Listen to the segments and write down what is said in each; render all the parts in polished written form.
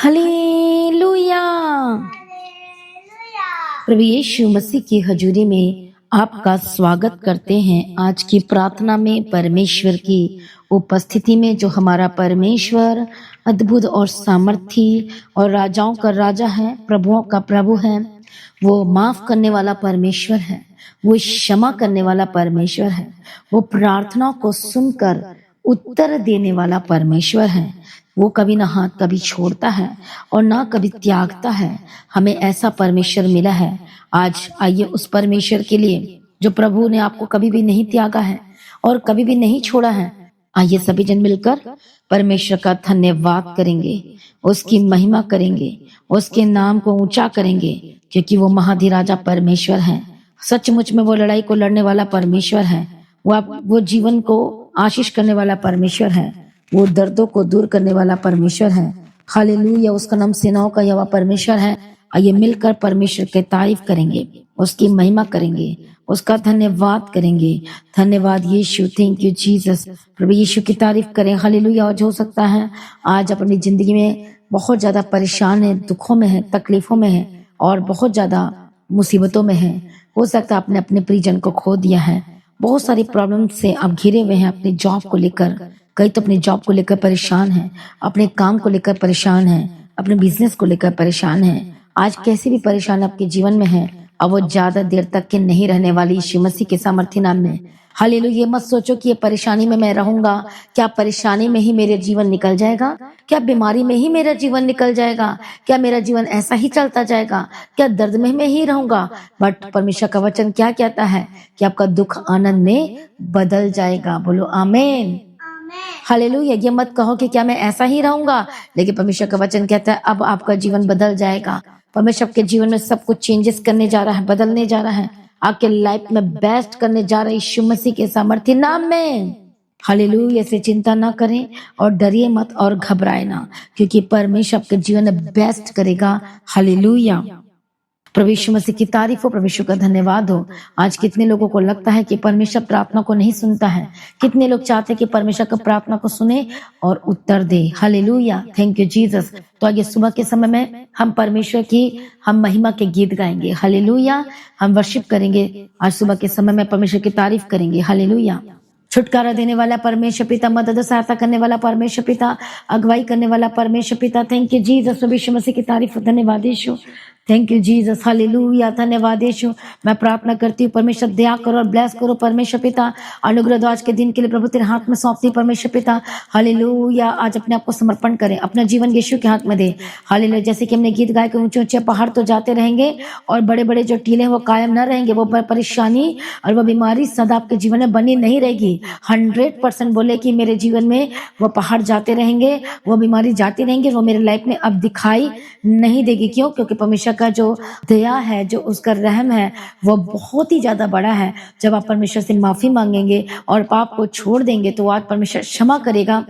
Hallelujah. प्रभु यीशु मसीह की हजूरी में आपका स्वागत करते हैं। आज की प्रार्थना में परमेश्वर की उपस्थिति में, जो हमारा परमेश्वर अद्भुत और सामर्थी और राजाओं का राजा है, प्रभुओं का प्रभु है। वो माफ करने वाला परमेश्वर है, वो क्षमा करने वाला परमेश्वर है, वो प्रार्थनाओं को सुनकर उत्तर देने वाला परमेश्वर है। वो कभी ना हाथ कभी छोड़ता है और ना कभी त्यागता है। हमें ऐसा परमेश्वर मिला है। आज आइए उस परमेश्वर के लिए, जो प्रभु ने आपको कभी भी नहीं त्यागा है और कभी भी नहीं छोड़ा है, आइए सभी जन मिलकर परमेश्वर का धन्यवाद करेंगे, उसकी महिमा करेंगे, उसके नाम को ऊंचा करेंगे, क्योंकि वो महाधिराजा परमेश्वर है। सचमुच में वो लड़ाई को लड़ने वाला परमेश्वर है। वो जीवन को आशीष करने वाला परमेश्वर है। वो दर्दों को दूर करने वाला परमेश्वर है। हालेलुया। उसका नाम सेनाओं का यहोवा परमेश्वर है। आइए मिलकर परमेश्वर की तारीफ करेंगे, उसकी महिमा करेंगे, उसका धन्यवाद करेंगे। धन्यवाद यीशु, थैंक यू जीसस। प्रभु यीशु की तारीफ करें। हालेलुया। और हो सकता है आज अपनी जिंदगी में बहुत ज्यादा परेशान है, दुखों में है, तकलीफों में है और बहुत ज्यादा मुसीबतों में है। हो सकता है आपने अपने परिजन को खो दिया है। बहुत सारी प्रॉब्लम से आप घिरे हुए हैं। अपने जॉब को लेकर, कई तो अपने जॉब को लेकर परेशान है, अपने काम को लेकर परेशान है, अपने बिजनेस को लेकर परेशान है। आज कैसे भी परेशान आपके जीवन में है, अब वो ज्यादा देर तक के नहीं रहने वाली यीशु मसीह के सामर्थी नाम में। हालेलुया। ये मत सोचो कि ये परेशानी में मैं रहूंगा। क्या परेशानी में ही मेरे जीवन निकल जाएगा? क्या बीमारी में ही मेरा जीवन निकल जाएगा? क्या मेरा जीवन ऐसा ही चलता जाएगा? क्या दर्द में मैं ही रहूंगा? बट परमेश्वर का वचन क्या कहता है कि आपका दुख आनंद में बदल जाएगा। बोलो आमीन। हालेलुया। ये मत कहो कि क्या मैं ऐसा ही रहूंगा, लेकिन परमेश्वर का वचन कहता है अब आपका जीवन बदल जाएगा। परमेश्वर के जीवन में सब कुछ चेंजेस करने जा रहा है, बदलने जा रहा है, आपके लाइफ में बेस्ट करने जा रहा है यीशु मसीह के सामर्थ्य नाम में। हालेलुया। से चिंता ना करें और डरिए मत और घबराए ना, क्योंकि परमेश्वर आपके जीवन में बेस्ट करेगा। हालेलुया। प्रभु यीशु मसीह की तारीफ हो, प्रभु यीशु का धन्यवाद हो। आज कितने लोगों को लगता है कि परमेश्वर प्रार्थना को नहीं सुनता है। कितने लोग चाहते हैं कि परमेश्वर का प्रार्थना को सुने और उत्तर दे। हालेलुया। Thank you Jesus. तो आगे सुबह के समय में हम परमेश्वर की महिमा के गीत गाएंगे। हालेलुया। हम वर्शिप करेंगे। आज सुबह के समय में परमेश्वर की तारीफ करेंगे। हालेलुया। छुटकारा देने वाला परमेश्वर पिता, मदद सहायता करने वाला परमेश्वर पिता, अगुवाई करने वाला परमेश्वर पिता, थैंक यू जीसस। प्रभु यीशु मसीह की तारीफ, धन्यवाद यीशु। Thank you Jesus. हालेलुया। धन्यवाद यीशु। मैं प्रार्थना करती हूँ परमेश्वर दया करो और ब्लेस करो परमेश्वर पिता। अनुग्रह दो आज के दिन के लिए प्रभु तेरे हाथ में सौंपती हूँ परमेश्वर पिता। हालेलुया। आज अपने आप को समर्पण करें, अपना जीवन यीशु के हाथ में दे। हालेलुया। जैसे कि हमने गीत गाए कि ऊंचे ऊंचे पहाड़ तो जाते रहेंगे और बड़े बड़े जो टीले हैं वो कायम न रहेंगे। वो परेशानी और वो बीमारी सदा आपके जीवन में बनी नहीं रहेगी। 100% बोले कि मेरे जीवन में वो पहाड़ जाते रहेंगे, वो बीमारी जाती रहेंगी, वो मेरे लाइफ में अब दिखाई नहीं देगी। क्यों? क्योंकि परमेश्वर का जो दया है, जो उसका रहम है, वो बहुत ही ज्यादा बड़ा है। जब आप परमेश्वर से माफी मांगेंगे और पाप को छोड़ देंगे तो आज परमेश्वर क्षमा करेगा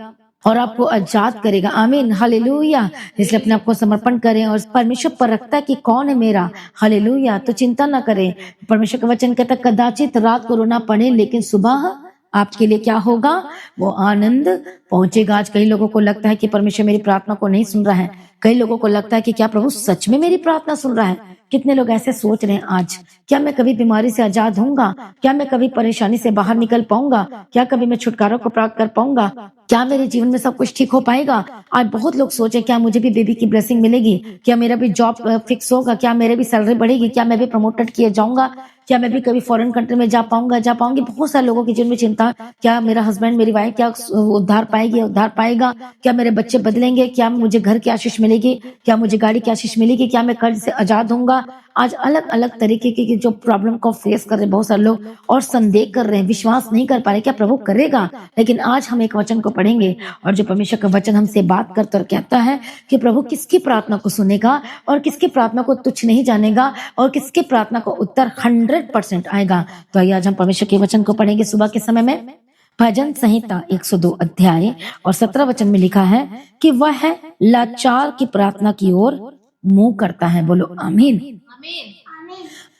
और आपको आजाद करेगा। आमीन। हालेलुया। इसलिए अपने आप को समर्पण करें और परमेश्वर परखता है कि कौन है मेरा। हालेलुया। तो चिंता ना करें। परमेश्वर का वचन कहता है कदाचित रात को रोना पड़े, लेकिन सुबह आपके लिए क्या होगा? वो आनंद पहुंचेगा। आज कई लोगों को लगता है कि परमेश्वर मेरी प्रार्थना को नहीं सुन रहा है। कई लोगों को लगता है कि क्या प्रभु सच में मेरी प्रार्थना सुन रहा है? कितने लोग ऐसे सोच रहे हैं आज, क्या मैं कभी बीमारी से आजाद होऊंगा? क्या मैं कभी परेशानी से बाहर निकल पाऊंगा? क्या कभी मैं छुटकारा को प्राप्त कर पाऊंगा? क्या मेरे जीवन में सब कुछ ठीक हो पाएगा? आज बहुत लोग सोचे क्या मुझे भी बेबी की ब्लेसिंग मिलेगी? क्या मेरा भी जॉब फिक्स होगा? क्या मेरे भी सैलरी बढ़ेगी? क्या मैं भी प्रमोटेड किया जाऊंगा? क्या मैं भी कभी फॉरेन कंट्री में जा पाऊंगी? बहुत सारे लोगों के जीवन में चिंता, क्या मेरा हस्बैंड, मेरी वाइफ क्या उद्धार पाएगी, उद्धार पाएगा? क्या मेरे बच्चे बदलेंगे? क्या मुझे घर की आशीष मिलेगी? क्या मुझे गाड़ी की आशीष मिलेगी? क्या मैं कर्ज से आजाद होऊंगा? आज अलग अलग तरीके की जो प्रॉब्लम को फेस कर रहे बहुत सारे लोग और संदेह कर रहे हैं, विश्वास नहीं कर पा रहे क्या प्रभु करेगा। लेकिन आज हम एक वचन को पढ़ेंगे और जो परमेश्वर का वचन हमसे बात करता और कहता है कि प्रभु किसकी प्रार्थना को सुनेगा और किसकी प्रार्थना को तुच्छ नहीं जानेगा और किसकी प्रार्थना को उत्तर 100% आएगा। तो आइए आज हम परमेश्वर के वचन को पढ़ेंगे सुबह के समय में। भजन संहिता 102 अध्याय और 17 वचन में लिखा है कि वह लाचार की प्रार्थना की ओर मुंह करता है। बोलो आमीन।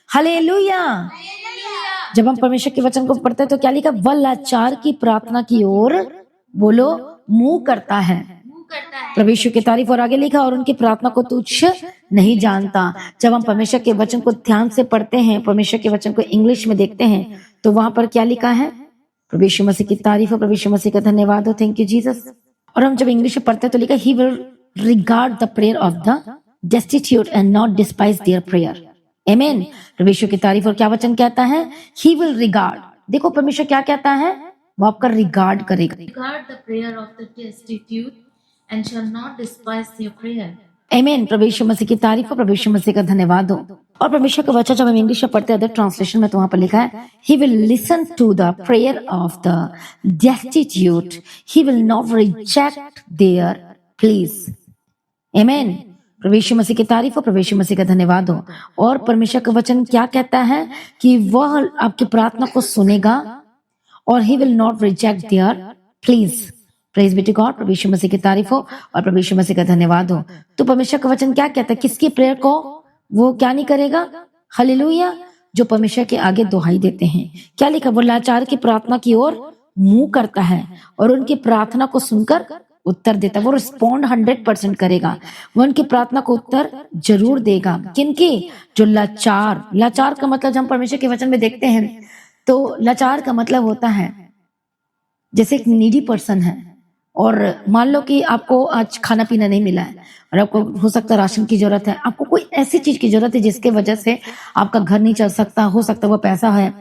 हालेलुया। जब हम परमेश्वर के वचन को पढ़ते हैं तो क्या लिखा? वह लाचार की प्रार्थना की ओर बोलो मुंह करता है। प्रभु यीशु की तारीफ। और आगे लिखा, और उनकी प्रार्थना को तुच्छ नहीं जानता। जब हम परमेश्वर के वचन को ध्यान से पढ़ते हैं, परमेश्वर के वचन को इंग्लिश में देखते हैं, तो वहां पर क्या लिखा है? प्रभु यीशु मसीह की तारीफ हो, प्रभु यीशु मसीह का धन्यवाद हो, थैंक यू जीसस। और हम जब इंग्लिश में पढ़ते हैं तो लिखा, he will regard the prayer of the destitute and not despise their prayer. Amen. प्रभु यीशु की तारीफ। और क्या वचन कहता है? He will regard. देखो परमेश्वर क्या कहता है, वो आपका रिगार्ड करेगा। Regard the prayer of the destitute and shall not despise their prayer. Amen. प्रभु यीशु मसीह की तारीफ हो, प्रभु यीशु मसीह का धन्यवाद हो। और परमेश्वर का वचन जब हम इंग्लिश में पढ़ते हैं अदर ट्रांसलेशन में, तो वहां पर लिखा है, He will listen to the prayer of the destitute. He will not reject their pleas. Amen. प्रभु यीशु मसीह की तारीफ हो, प्रभु यीशु मसीह का धन्यवाद हो। और परमेश्वर का वचन क्या कहता है कि वह आपकी प्रार्थना को सुनेगा और he will not reject their pleas. Praise be to God. प्रभु यीशु मसीह की तारीफ हो और प्रभु यीशु मसीह का धन्यवाद हो। तो परमेश्वर का वचन क्या कहता है, किसकी प्रेयर को वो क्या नहीं करेगा? हालेलुया। जो परमेश्वर के आगे दुहाई देते हैं। क्या लिखा? वो लाचार की प्रार्थना की ओर मुंह करता है और उनकी प्रार्थना को सुनकर उत्तर देता है। वो रिस्पॉन्ड 100% करेगा, वो उनकी प्रार्थना को उत्तर जरूर देगा। किनकी? जो लाचार। लाचार का मतलब जब हम परमेश्वर के वचन में देखते हैं तो लाचार का मतलब होता है जैसे एक नीडी पर्सन है, और मान लो कि आपको आज खाना पीना नहीं मिला है और आपको हो सकता है राशन की जरूरत है, आपको कोई ऐसी चीज की जरूरत है जिसके वजह से आपका घर नहीं चल सकता, हो सकता है वो पैसा है,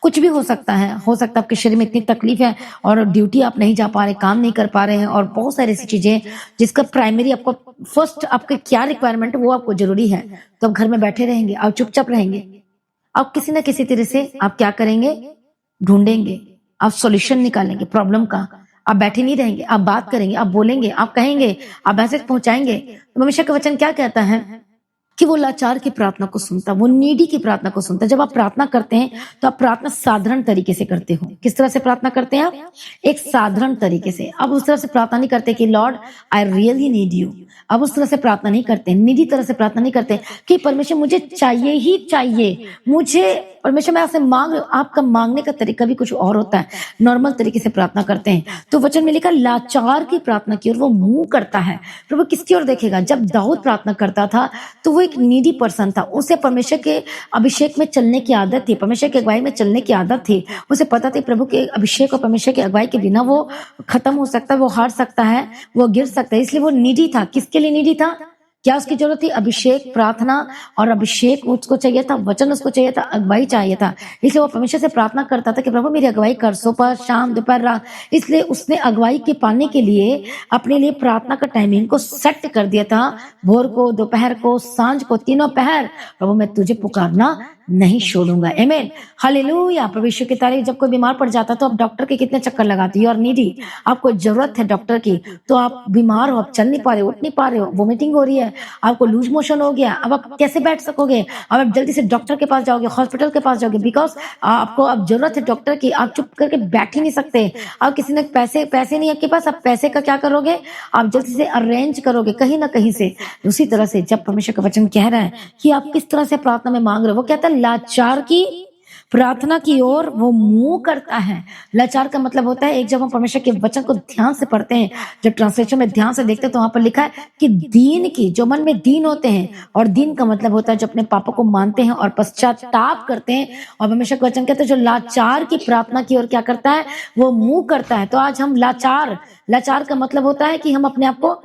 कुछ भी हो सकता है आपके शरीर में इतनी तकलीफ है और ड्यूटी आप नहीं जा पा रहे, काम नहीं कर पा रहे हैं, और बहुत सारी ऐसी चीजें जिसका प्राइमरी आपको फर्स्ट आपके क्या रिक्वायरमेंट है वो आपको जरूरी है, तो आप घर में बैठे रहेंगे, आप चुपचाप रहेंगे, आप किसी ना किसी तरह से आप क्या करेंगे? ढूंढेंगे, आप सॉल्यूशन निकालेंगे प्रॉब्लम का। आप बैठे नहीं रहेंगे, आप बात करेंगे, आप बोलेंगे, आप कहेंगे, आप मैसेज पहुंचाएंगे। तो परमेश्वर का वचन क्या कहता है कि वो लाचार की प्रार्थना को सुनता, वो नीडी की प्रार्थना को सुनता। जब आप प्रार्थना करते हैं तो आप प्रार्थना साधारण तरीके से करते हो। किस तरह से प्रार्थना करते हैं आप? एक साधारण तरीके से। अब उस तरह से प्रार्थना नहीं करते कि Lord I really need you. अब उस तरह से प्रार्थना नहीं करते, निजी तरह से प्रार्थना नहीं करते कि परमेश्वर मुझे चाहिए ही चाहिए, मुझे परमेश्वर मैं आपसे मांग रही हूं। आपका मांगने का तरीका भी कुछ और होता है, नॉर्मल तरीके से प्रार्थना करते हैं। तो वचन में लिखा लाचार की प्रार्थना की ओर वो मुंह करता है। प्रभु किसकी ओर देखेगा? जब दाऊद प्रार्थना करता था तो वो एक नीडी पर्सन था, उसे परमेश्वर के अभिषेक में चलने की आदत थी, परमेश्वर की अगुवाई में चलने की आदत थी। उसे पता थी प्रभु के अभिषेक और परमेश्वर की अगुवाई के बिना वो खत्म हो सकता है, वो हार सकता है, वो गिर सकता है, इसलिए वो नीडी था। किसके लिए नीडी था? क्या उसकी जरूरत थी? अभिषेक, प्रार्थना, और अभिषेक उसको चाहिए था, वचन उसको चाहिए था, अगुवाई चाहिए था। इसलिए वो परमेश्वर से प्रार्थना करता था कि प्रभु मेरी अगुवाई कर, सुबह शाम दोपहर रात। इसलिए उसने अगुवाई के पाने के लिए अपने लिए प्रार्थना का टाइमिंग को सेट कर दिया था, भोर को, दोपहर को, सांझ को, तीनों पहर प्रभु मैं तुझे पुकारना नहीं छोड़ूंगा। आमीन, हालेलुया। प्रभु यीशु की तारीफ। जब कोई बीमार पड़ जाता तो आप डॉक्टर के कितने चक्कर लगाती है, और नीडी आपको जरूरत है डॉक्टर की, तो आप बीमार हो, आप चल नहीं पा रहे हो, उठ नहीं पा रहे हो, वोमिटिंग हो रही है, आपको लूज मोशन हो गया, अब आप कैसे बैठ सकोगे? अब आप जल्दी से डॉक्टर के पास जाओगे, हॉस्पिटल के पास जाओगे, बिकॉज आपको अब जरूरत है डॉक्टर की। आप चुप करके बैठ ही नहीं सकते, आप किसी ने पैसे नहीं आपके पास, आप पैसे का क्या करोगे? आप जल्दी से अरेंज करोगे कहीं ना कहीं से। उसी तरह से जब परमेश्वर का वचन कह रहा है कि आप किस तरह से प्रार्थना में मांग रहे हो, वो कहता है लाचार की प्रार्थना की ओर वो मुंह करता है। लाचार का मतलब होता है, एक जब हम परमेश्वर के वचन को ध्यान से पढ़ते हैं, जब ट्रांसलेशन में ध्यान से देखते हैं तो वहां पर लिखा है कि दीन की, जो मन में दीन होते हैं, और दीन का मतलब होता है जो अपने पापों को मानते हैं और पश्चाताप करते हैं। और परमेश्वर का वचन कहते हैं जो लाचार की प्रार्थना की ओर क्या करता है? वो मुंह करता है। तो आज हम लाचार का मतलब होता है कि हम अपने आप को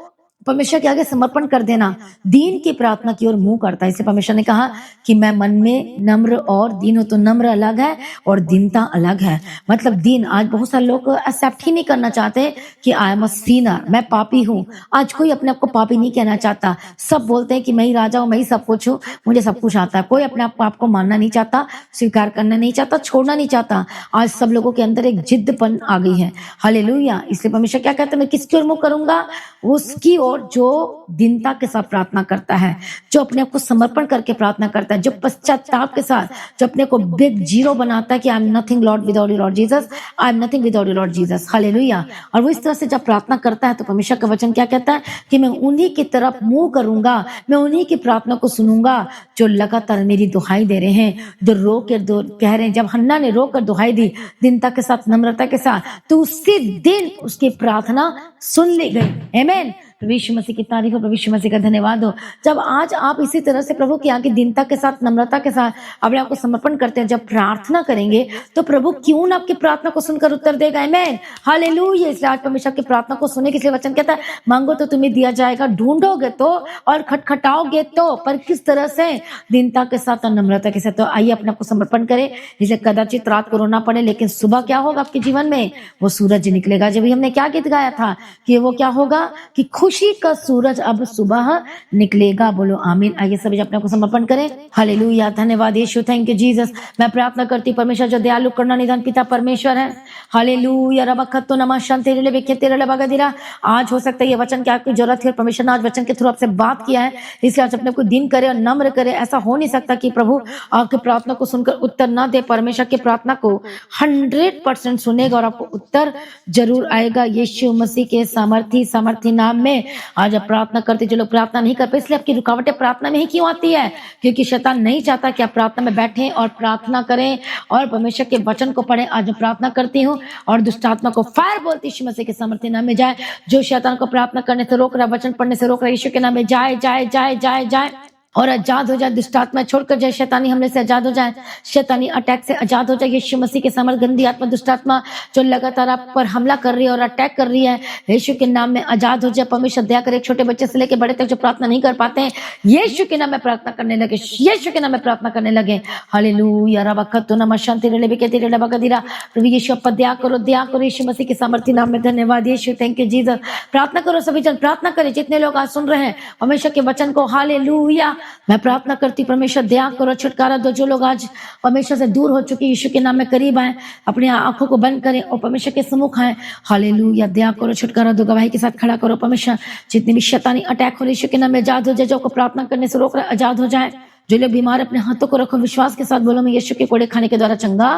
परमेश्वर के आगे समर्पण कर देना, दीन की प्रार्थना की ओर मुंह करता है। इसे परमेश्वर ने कहा कि मैं मन में नम्र और दीन हूं। तो नम्र अलग है और दीनता अलग है। मतलब दीन, आज बहुत सारे लोग एक्सेप्ट ही नहीं करना चाहते कि आई एम अ सिनर, मैं पापी हूं। आज कोई अपने आप को पापी नहीं कहना चाहता। सब बोलते हैं कि मैं ही राजा हूं, मैं ही सब कुछ हूं, मुझे सब कुछ आता है। कोई अपने आप को मानना नहीं चाहता, स्वीकार करना नहीं चाहता, छोड़ना नहीं चाहता। आज सब लोगों के अंदर एक जिद्दपन आ गई है। हालेलुया। इसलिए परमेश्वर क्या कहता है? मैं किसकी ओर मुंह करूंगा? उसकी और जो दीनता के साथ प्रार्थना करता है, जो अपने आप को समर्पण करके प्रार्थना करता है, जो पश्चाताप के साथ, जो अपने को बिग जीरो बनाता है कि I am nothing Lord without you Lord Jesus, I am nothing without you Lord Jesus. Hallelujah. और वो इस तरह से जब प्रार्थना करता है तो परमेश्वर का वचन क्या कहता है कि मैं उन्हीं की तरफ मुंह करूंगा, मैं उन्हीं की प्रार्थना को सुनूंगा जो लगातार मेरी दुहाई दे रहे हैं, जो रो कर कह रहे हैं। जब हन्ना ने रो कर दुहाई दी दीनता के साथ, नम्रता के साथ, तो उसी दिन उसकी प्रार्थना सुन ली गई। आमीन। प्रभु यीशु मसीह की तारीफ हो, प्रभु यीशु मसीह का धन्यवाद हो। जब आज आप इसी तरह से प्रभु के आगे दीनता के साथ, नम्रता के साथ अपने आप को समर्पण करते हैं, जब प्रार्थना करेंगे तो प्रभु क्यों ना आपकी प्रार्थना को सुनकर उत्तर देगा। आमीन, हालेलुया। इसलिए आज परमेश्वर की प्रार्थना को सुने, इसलिए वचन कहता है मांगो तो तुम्हें दिया जाएगा, ढूंढोगे तो और खटखटाओगे तो। पर किस तरह से? दीनता के साथ और नम्रता के साथ। तो आइए अपने आप को समर्पण करें। इसलिए कदाचित रात को रोना पड़े, लेकिन सुबह क्या होगा आपके जीवन में? वो सूरज निकलेगा। जब हमने क्या गीत गाया था कि वो क्या होगा कि खुशी का सूरज अब सुबह निकलेगा। बोलो आमीन। आइए सभी अपने को समर्पण करें। हालेलुया, धन्यवाद यीशु, थैंक यू जीसस। मैं प्रार्थना करती परमेश्वर जो दयालु करुणा निधान पिता परमेश्वर है, हालेलुया। रबखत्तो नमः शांति रे बेखे तेरे ले बगदिरा। आज हो सकता है ये वचन की आपकी जरूरत है, परमेश्वर ने आज वचन के थ्रू आपसे बात किया है, इसलिए आज अपने को दिन करे और नम्र करे। ऐसा हो नहीं सकता कि प्रभु आपकी प्रार्थना को सुनकर उत्तर ना दे। परमेश्वर की प्रार्थना को 100% सुनेगा और आपको उत्तर जरूर आएगा। यीशु मसीह के सामर्थी नाम में आज आप प्रार्थना करते। जो लोग प्रार्थना नहीं कर पाए, इसलिए आपकी रुकावटें प्रार्थना में ही क्यों आती है? क्योंकि शैतान नहीं चाहता कि आप प्रार्थना में बैठें और प्रार्थना करें और परमेश्वर के वचन को पढ़ें। आज मैं प्रार्थना करती हूँ और दुष्ट आत्मा को फायर बोलती यीशु मसीह के सामर्थी नाम में जाए। जो शैतान को प्रार्थना करने से रोक रहा, वचन पढ़ने से रोक रहा, यीशु के नाम में जाए जाए जाए जाए जाए और आजाद हो जाए। दुष्ट आत्मा छोड़कर जाए, शैतानी हमले से आजाद हो जाए, शैतानी अटैक से आजाद हो जाए। यीशु मसीह के सामर्थ गंदी आत्मा, दुष्ट आत्मा जो लगातार आप पर हमला कर रही है और अटैक कर रही है, यीशु के नाम में आजाद हो जाए। परमेश्वर दया करे। छोटे बच्चे से लेकर बड़े तक जो प्रार्थना नहीं कर पाते हैं, यीशु के नाम में प्रार्थना करने लगे, यीशु के नाम में प्रार्थना करने लगे। हालेलुया। रबखत्तो नमः शांति रे बेखे तेरे ले बगदिरा। प्रभु यीशु आप दया करो यीशु मसीह के सामर्थी नाम में। धन्यवाद यीशु, थैंक यू जीसस। प्रार्थना करो सभी जन, प्रार्थना करें जितने लोग आज सुन रहे हैं परमेश्वर के वचन को। हालेलुया। मैं प्रार्थना करती परमेश्वर दया करो, छुटकारा दो। जो लोग आज परमेश्वर से दूर हो चुके, यीशु के नाम में करीब आए, अपनी आंखों को बंद करें और परमेश्वर के सम्मुख आए। हालेलुया। दया करो, छुटकारा दो, गवाही के साथ खड़ा करो। परमेश्वर जितने भी शैतानी अटैक हो रहे, यीशु के नाम में आजाद हो जाए। जो को प्रार्थना करने से रोक रहे, आजाद हो जाए। जो लोग बीमार, अपने हाथों को रखो, विश्वास के साथ बोलो मैं यीशु के कोड़े खाने के द्वारा चंगा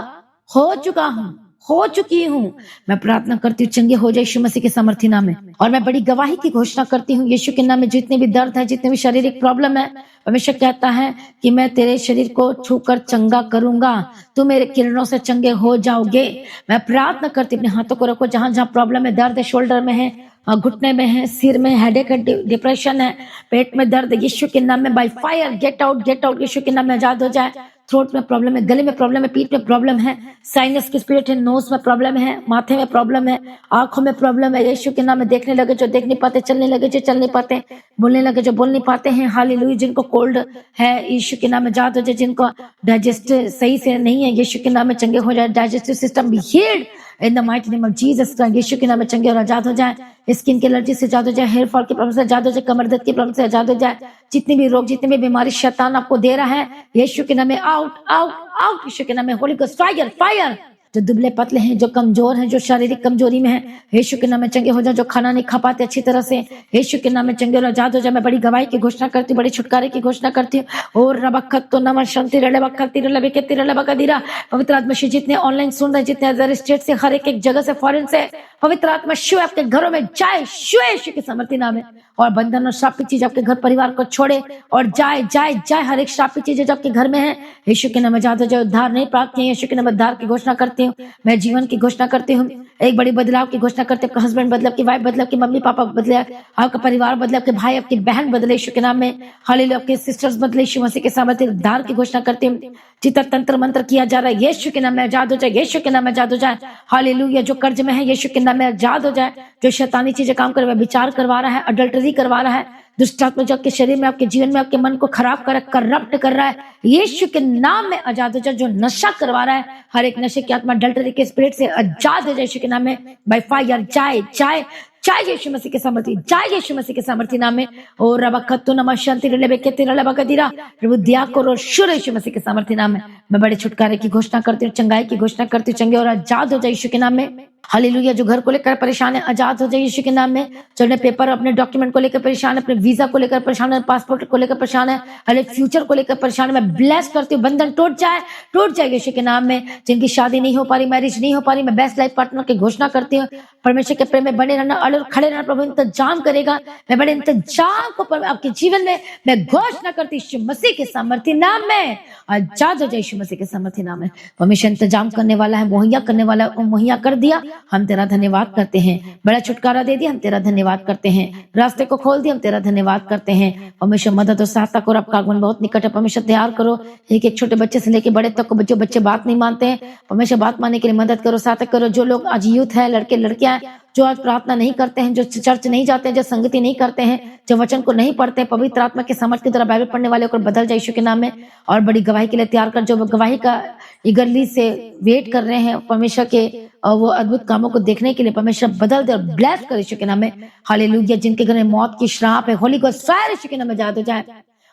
हो चुकी हूँ। मैं प्रार्थना करती हूँ चंगे हो जाए यीशु मसीह के सामर्थी नाम में। और मैं बड़ी गवाही की घोषणा करती हूँ यीशु के नाम में। जितने भी दर्द है, जितने भी शारीरिक प्रॉब्लम है, परमेश्वर कहता है कि मैं तेरे शरीर को छूकर चंगा करूंगा, तू मेरे किरणों से चंगे हो जाओगे। मैं प्रार्थना करती, अपने हाथों को रखो जहां जहां प्रॉब्लम है, दर्द है, शोल्डर में है, घुटने में है, सिर में हेडेक है, डिप्रेशन है, पेट में दर्द, यीशु के नाम में बाय फायर गेट आउट यीशु के नाम में आजाद हो जाए। थ्रोट में प्रॉब्लम है, गले में प्रॉब्लम है, पीठ में प्रॉब्लम है, साइनस की स्पिरिट है, नोज में प्रॉब्लम है, माथे में प्रॉब्लम है, आंखों में प्रॉब्लम है, यीशु के नाम में देखने लगे जो देख नहीं पाते, चलने लगे जो चल नहीं पाते, बोलने लगे जो बोल नहीं पाते हैं। हालेलुया। जिनको कोल्ड है, यीशु के नाम में आजाद हो जाए। जिनको डाइजेस्ट सही से नहीं है, यीशु के नाम में चंगे हो जाए। Digestive system be healed in the mighty name of Jesus Christ. यीशु के नाम में चंगे और आजाद हो जाए। स्किन की एलर्जी से आजाद हो जाए, हेयर फॉल की प्रॉब्लम से आजाद हो जाए, कमर दर्द की प्रॉब्लम से आजाद हो जाए। जितनी भी रोग, जितनी भी बीमारी शैतान आपको दे रहा है, यीशु के नाम में आउट आउट आउट। यीशु के नाम में होली गोस्ट फायर फायर। जो दुबले पतले हैं, जो कमजोर हैं, जो शारीरिक कमजोरी में है, यीशु के नाम में चंगे हो जाए। जो खाना नहीं खा पाते अच्छी तरह से, यीशु के नाम में चंगे और आजाद हो जाए। मैं बड़ी गवाही की घोषणा करती हूँ, बड़ी छुटकारे की घोषणा करती हूँ। और रबखत्तो नमः शांति रे बखत्ती रे बेखे तेरे ले बगदिरा। पवित्र आत्मा शिव जितने ऑनलाइन सुन रहे हैं, जितने अदर स्टेट से, हर एक जगह से, फॉरेन से, पवित्र आत्मा शिव आपके घरों में जाए, शिव यीशु के सामर्थी नाम है। और बंधन और श्रापित चीज आपके घर परिवार को छोड़े और जाए जाए जाए। हर एक श्रापित चीज जो आपके घर में है, यीशु के नाम में आजाद हो जाए। उद्धार नहीं प्राप्त किए, यीशु के नाम में उद्धार की घोषणा करती हूँ। मैं जीवन की घोषणा करती हूँ, एक बड़ी बदलाव की घोषणा करते हैं। आपका हस्बैंड बदले, आपकी वाइफ बदले, आपके मम्मी पापा बदले, आपका परिवार बदले, आपके भाई आपकी बहन बदले यीशु के नाम में। हालेलुया। आपके सिस्टर्स बदले यीशु मसीह के सामर्थ्य उद्धार की घोषणा करती हूँ। जितना तंत्र मंत्र किया जा रहा है, यीशु के नाम में आजाद हो जाए, यीशु के नाम में आजाद हो जाए। हालेलुया। जो कर्ज में है, यीशु के नाम में आजाद हो जाए। जो शैतानी चीजें काम कर रहा है, विचार करवा रहा है, अडल्टरी करवा रहा है, दुष्ट आत्मा जो आपके शरीर में, आपके जीवन में, आपके मन को खराब कर, करप्ट कर रहा है, यीशु के नाम में आजाद हो जाए। जो नशा करवा रहा है, हर एक नशे की आत्मा, अडल्टरी के स्पिरिट से आजाद हो जाए यीशु के नाम में बाय फायर। जाए जाए जाए यीशु मसीह के सामर्थ्य, जाए यीशु मसीह के सामर्थ्य नाम में। और रबखत्तो नमः शांति रे बेखे तेरे ले बगदिरा। प्रभु दया करो, शुर यीशु मसीह के सामर्थ्य नाम में। मैं बड़े छुटकारे की घोषणा करती हूँ, चंगाई की घोषणा करती हूँ, चंगे और आजाद हो जाए यीशु के नाम में। हालेलुया। जो घर को लेकर परेशान है, आजाद हो जाए यीशु के नाम में। जो अपने पेपर, अपने डॉक्यूमेंट को लेकर परेशान है, अपने वीजा को लेकर परेशान है, पासपोर्ट को लेकर परेशान है, अरे फ्यूचर को लेकर परेशान है, मैं ब्लेस करती हूँ, बंधन टूट जाए यीशु के नाम में। जिनकी शादी नहीं हो पा रही, मैरिज नहीं हो पा रही, मैं बेस्ट लाइफ पार्टनर की घोषणा करती हूँ। परमेश्वर के प्रेम में बने रहना, और खड़े रहना प्रभु इंतजाम करेगा। मैं बड़े इंतजाम को आपके जीवन में मैं घोषणा करती यीशु मसीह के सामर्थ्य नाम में, आजाद हो जाए यीशु मसीह के सामर्थ्य नाम में। हमेशा इंतजाम करने वाला है, मुहैया करने वाला है, मुहैया कर दिया, हम तेरा धन्यवाद करते हैं। बड़ा छुटकारा दे दिया, हम तेरा धन्यवाद करते हैं। रास्ते को खोल दिया, हम तेरा धन्यवाद करते हैं। हमेशा मदद और सहायता करो, आपका आगमन बहुत निकट है। हमेशा तैयार करो, एक एक छोटे बच्चे से लेके बड़े तक को, जो बच्चे बात नहीं मानते हैं हमेशा बात मानने के लिए मदद करो, सहायता करो। जो लोग आज यूथ है, लड़के लड़कियां जो आज प्रार्थना नहीं करते हैं, जो चर्च नहीं जाते हैं, जो संगति नहीं करते हैं, जो वचन को नहीं पढ़ते हैं, पवित्र आत्मा के समर्थ की तरह बाइबल पढ़ने वाले को बदल जाए यीशु के नाम में। और बड़ी गवाही के लिए तैयार कर, जो गवाही का ईगरली से वेट कर रहे हैं परमेश्वर के वो अद्भुत कामों को देखने के लिए, परमेश्वर बदल दे और ब्लेस कर यीशु के नाम में। हालेलुया। जिनके घर में मौत की श्राप है, होली गोस्ट फायर यीशु के नाम में जाद हो जाए।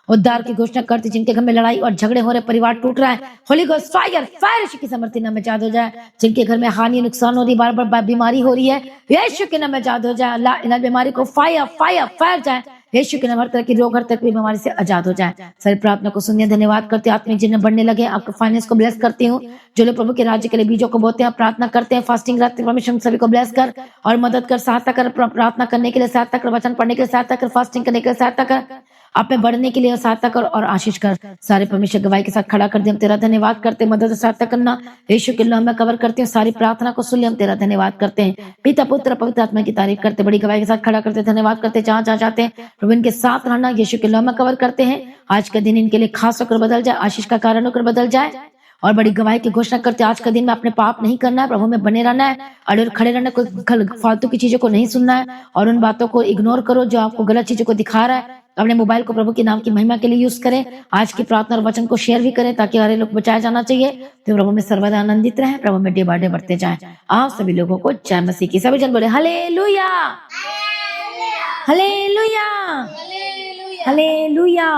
उद्धार की घोषणा करती, जिनके घर में लड़ाई और झगड़े हो रहे, परिवार टूट रहा है, होली गोस्ट फायर फायर यीशु की समर्थी नाम में जाद हो जाए। जिनके घर में हानि नुकसान हो रही, बार बार बीमारी हो रही है, यीशु के नाम में जाद हो जाए। अल्लाह इन बीमारी को फायर फायर फायर जाए यीशु के नाम। हर तरह की रोग, हर तरह की बीमारी से आजाद हो जाए। सारी प्रार्थना को सुनिए, धन्यवाद करते हैं। आत्मिक जिन्हें बढ़ने लगे, आपके फाइनेंस को ब्लेस करती हूँ। जो लोग प्रभु के राज्य के लिए बीजों को बोते हैं, प्रार्थना करते हैं, फास्टिंग रखते हैं, परमेश्वर सभी को ब्लेस कर और मदद कर, सहायता कर, प्रार्थना करने के लिए सहायता कर, वचन पढ़ने के लिए सहायता कर, फास्टिंग करने के लिए सहायता कर, आप में बढ़ने के लिए सहायता कर और आशीष कर। सारे परमेश्वर गवाही के साथ खड़ा कर दे, हम तेरा धन्यवाद करते हैं। मदद सहायता करना यीशु के नाम में कवर करते हैं। सारी प्रार्थना को सुन ले, हम तेरा धन्यवाद करते हैं। पिता पुत्र पवित्र आत्मा की तारीफ करते, बड़ी गवाही के साथ खड़ा करते, धन्यवाद करते। जहाँ जहाँ जाते हैं प्रभु इनके साथ रहना, यीशु के नाम में कवर करते हैं। आज का दिन इनके लिए खास होकर बदल जाए, आशीष का कारण होकर बदल जाए। और बड़ी गवाही की घोषणा करते, आज का दिन में अपने पाप नहीं करना है, प्रभु में बने रहना है, अड़े खड़े रहना, कोई फालतू की चीजों को नहीं सुनना है और उन बातों को इग्नोर करो जो आपको गलत चीजों को दिखा रहा है। अपने मोबाइल को प्रभु के नाम की महिमा के लिए यूज करें। आज की प्रार्थना और वचन को शेयर भी करें ताकि हर लोग बचाया जाना चाहिए। तो प्रभु में सर्वदा आनंदित रहे, प्रभु में डे बाय डे बढ़ते जाए। आप सभी लोगों को जय मसीह की। सभी जन बोले हालेलुया हालेलुया हालेलुया।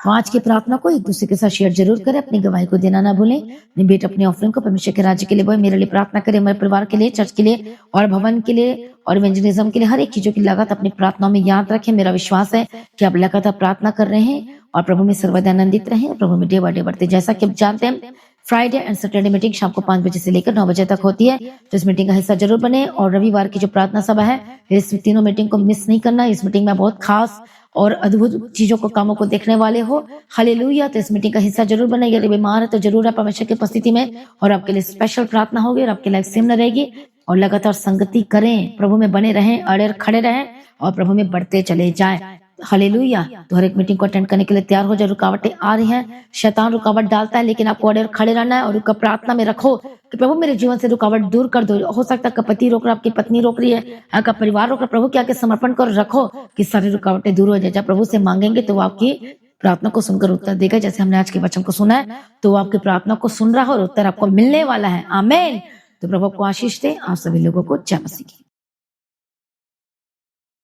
तो आज की प्रार्थना को एक दूसरे के साथ शेयर जरूर करें, अपनी गवाही को देना ना भूलें। बेट अपने ऑफरिंग को परमेश्वर के राज्य के लिए बोए, मेरे लिए प्रार्थना करें, मेरे परिवार के लिए, चर्च के लिए और भवन के लिए और इवेंजलिज्म के लिए, हर एक चीजों की लगातार अपनी प्रार्थनाओं में याद रखें। मेरा विश्वास है कि आप लगातार प्रार्थना कर रहे हैं और प्रभु में सर्वदा आनंदित रहें, प्रभु में डे बाय डे बढ़ते। जैसा कि आप जानते हैं फ्राइडे एंड सैटरडे मीटिंग शाम को 5 बजे से लेकर 9 बजे तक होती है, तो इस मीटिंग का हिस्सा जरूर बने। और रविवार की जो प्रार्थना सभा है, इस तीनों मीटिंग को मिस नहीं करना। इस मीटिंग में बहुत खास और अद्भुत चीजों को, कामों को देखने वाले हो। हालेलुया। तो इस मीटिंग का हिस्सा जरूर बने। यदि बीमार है तो जरूर है परमेश्वर की उपस्थिति में और आपके लिए स्पेशल प्रार्थना होगी और आपकी लाइफ सेम रहेगी। और लगातार संगति करें, प्रभु में बने रहें, अड़े खड़े रहें और प्रभु में बढ़ते चले जाएं। हालेलुया। तो हर एक मीटिंग को अटेंड करने के लिए तैयार हो जाए। रुकावटें आ रही हैं, शैतान रुकावट डालता है, लेकिन आपको अड़े खड़े रहना है और उसका प्रार्थना में रखो कि प्रभु मेरे जीवन से रुकावट दूर कर दो। हो सकता है आपका पति रोक रहा, आपकी पत्नी रोक रही है, आपका परिवार रोक रहा, प्रभु के आगे समर्पण कर रखो कि सारी रुकावटें दूर हो जाए। जब प्रभु से मांगेंगे तो वो आपकी प्रार्थना को सुनकर उत्तर देगा। जैसे हमने आज के वचन को सुना है, तो वो आपकी प्रार्थना को सुन रहा है और उत्तर आपको मिलने वाला है। आमीन। तो प्रभु को आशीष दे। आप सभी लोगों को जय मसीह की।